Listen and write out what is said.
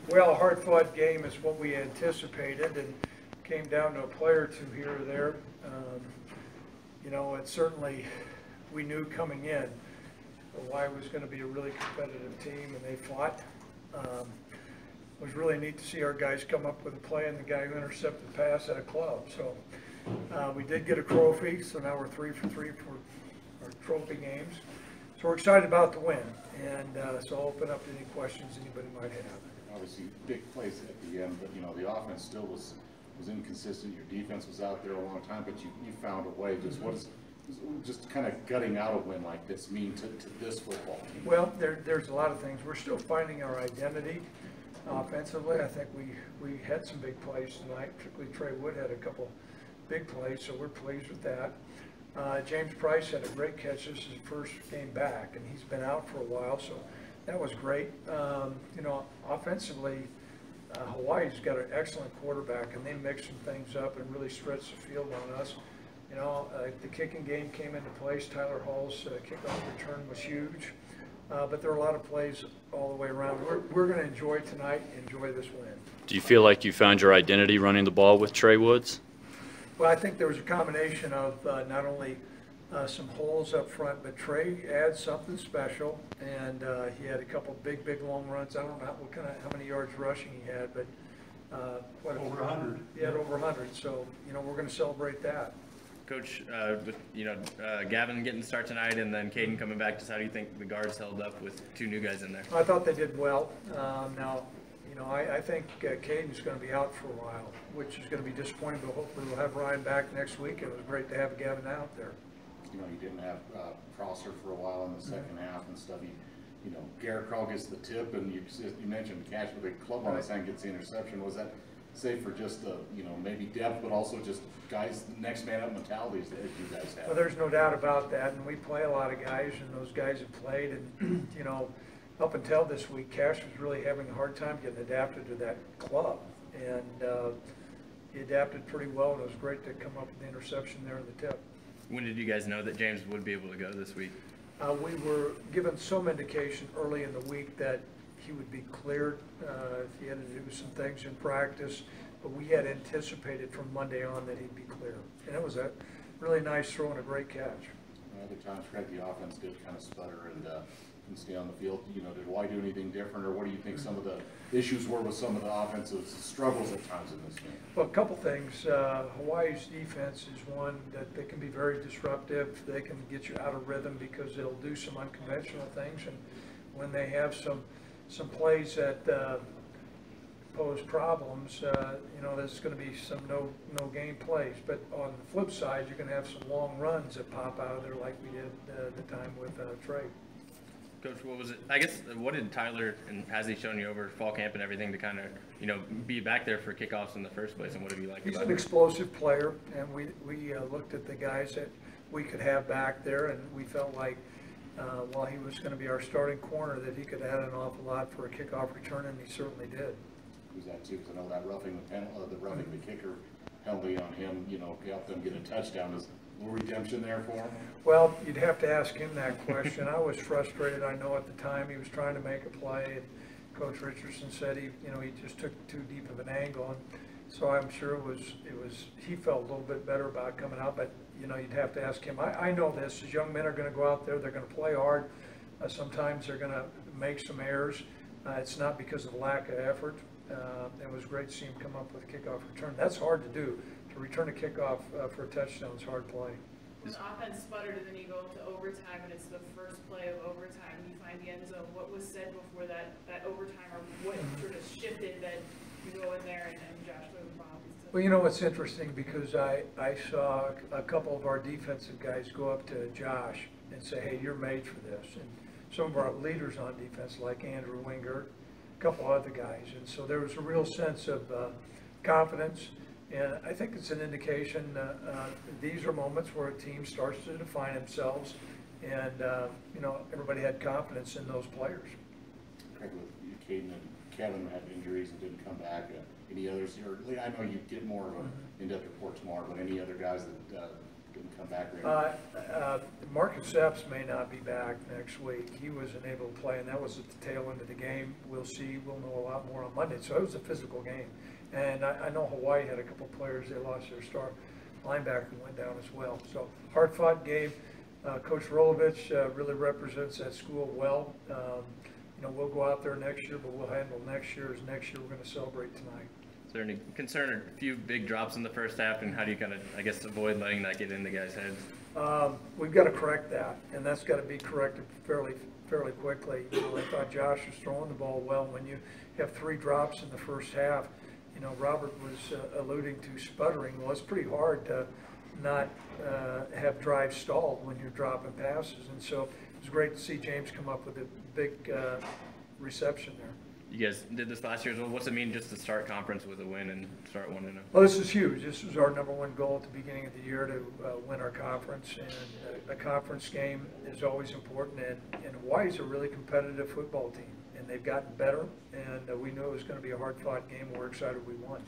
Well, a hard-fought game is what we anticipated, and came down to a play or two here or there. You know, it certainly, we knew coming in Hawaii was going to be a really competitive team, and they fought. It was really neat to see our guys come up with a play, and the guy who intercepted the pass had a club. So we did get a trophy, so now we're 3 for 3 for our trophy games. So we're excited about the win, and so I'll open up to any questions anybody might have. Obviously, big plays at the end, but you know the offense still was inconsistent. Your defense was out there a long time, but you found a way. Just what is just kind of gutting out a win like this mean to this football team? Well, there's a lot of things. We're still finding our identity offensively. I think we had some big plays tonight. Particularly Trey Wood had a couple big plays, so we're pleased with that. James Price had a great catch. This is his first game back, and he's been out for a while, so that was great. You know, offensively, Hawaii's got an excellent quarterback, and they mixed some things up and really stretched the field on us. You know, the kicking game came into place. Tyler Hall's kickoff return was huge, but there are a lot of plays all the way around. We're going to enjoy tonight, enjoy this win. Do you feel like you found your identity running the ball with Trey Woods? Well, I think there was a combination of not only some holes up front, but Trey adds something special, and he had a couple big long runs. I don't know how many yards rushing he had, but over 100. He had over 100. So you know we're going to celebrate that. Coach, Gavin getting the start tonight, and then Caden coming back. Just how do you think the guards held up with 2 new guys in there? I thought they did well. Now, you know, I think Caden's going to be out for a while, which is going to be disappointing. But hopefully we'll have Ryan back next week. It was great to have Gavin out there. You know, you didn't have Prosser for a while in the second half and stuff. You know, Garrett Krall gets the tip, and you mentioned catch with a club on his hand gets the interception. Was that safe for just the, you know, maybe depth, but also just guys, next man up mentalities that you guys have? Well, there's no doubt about that, and we play a lot of guys, and those guys have played, and you know, up until this week, Cash was really having a hard time getting adapted to that club, and he adapted pretty well, and it was great to come up with the interception there in the tip. When did you guys know that James would be able to go this week? We were given some indication early in the week that he would be cleared if he had to do some things in practice, but we had anticipated from Monday on that he'd be clear. And it was a really nice throw and a great catch. Other times, Craig, the offense did kind of sputter and stay on the field. You know, did Hawaii do anything different, or what do you think some of the issues were with some of the offensive struggles at times in this game? Well, a couple things. Hawaii's defense is one that they can be very disruptive. They can get you out of rhythm because they'll do some unconventional things, and when they have some plays that pose problems, you know, there's going to be some no game plays. But on the flip side, you're going to have some long runs that pop out of there, like we did the time with Trey. Coach, what was it? I guess what did Tyler and has he shown you over fall camp and everything to kind of, you know, be back there for kickoffs in the first place, and what did you like He's about an him? explosive player, and we looked at the guys that we could have back there, and we felt like while he was going to be our starting corner, that he could add an awful lot for a kickoff return, and he certainly did. Who's that too? Because I know that roughing the kicker penalty on him, you know, helped them get a touchdown. Is a little redemption there for him? Well, you'd have to ask him that question. I was frustrated. I know at the time he was trying to make a play, and Coach Richardson said he just took too deep of an angle, and so I'm sure he felt a little bit better about coming out. But you know, you'd have to ask him. I know this: as young men are going to go out there, they're going to play hard. Sometimes they're going to make some errors. It's not because of lack of effort. It was great to see him come up with a kickoff return. That's hard to do. To return a kickoff for a touchdown is hard play. When the offense sputtered and then you go to overtime and it's the first play of overtime, you find the end zone. What was said before that overtime, or what sort of shifted that you go in there and Josh Bob? Well, you know what's interesting, because I saw a couple of our defensive guys go up to Josh and say, hey, you're made for this. And some of our leaders on defense, like Andrew Wingert, a couple other guys. And so there was a real sense of confidence. And I think it's an indication these are moments where a team starts to define themselves, and you know, everybody had confidence in those players. Craig, with Caden and Kevin had injuries and didn't come back. Any others? I know you get more of an in-depth report tomorrow, but any other guys that and come back ready? Marcus Epps may not be back next week. He wasn't able to play, and that was at the tail end of the game. We'll see. We'll know a lot more on Monday. So it was a physical game. And I know Hawaii had a couple players. They lost their star linebacker and went down as well. So hard-fought game. Coach Rolovich really represents that school well. You know, we'll go out there next year, but we'll handle next year as next year we're going to celebrate tonight. Is there any concern or a few big drops in the first half, and how do you kind of, I guess, avoid letting that get in the guys' heads? We've got to correct that, and that's got to be corrected fairly quickly. You know, I thought Josh was throwing the ball well. When you have 3 drops in the first half, you know, Robert was alluding to sputtering. Well, it's pretty hard to not have drives stalled when you're dropping passes, and so it was great to see James come up with a big reception there. You guys did this last year as well. What's it mean just to start conference with a win and start 1-0? Well, this is huge. This was our #1 goal at the beginning of the year to win our conference, and a conference game is always important. And Hawaii's a really competitive football team, and they've gotten better. And we knew it was going to be a hard-fought game. We're excited we won.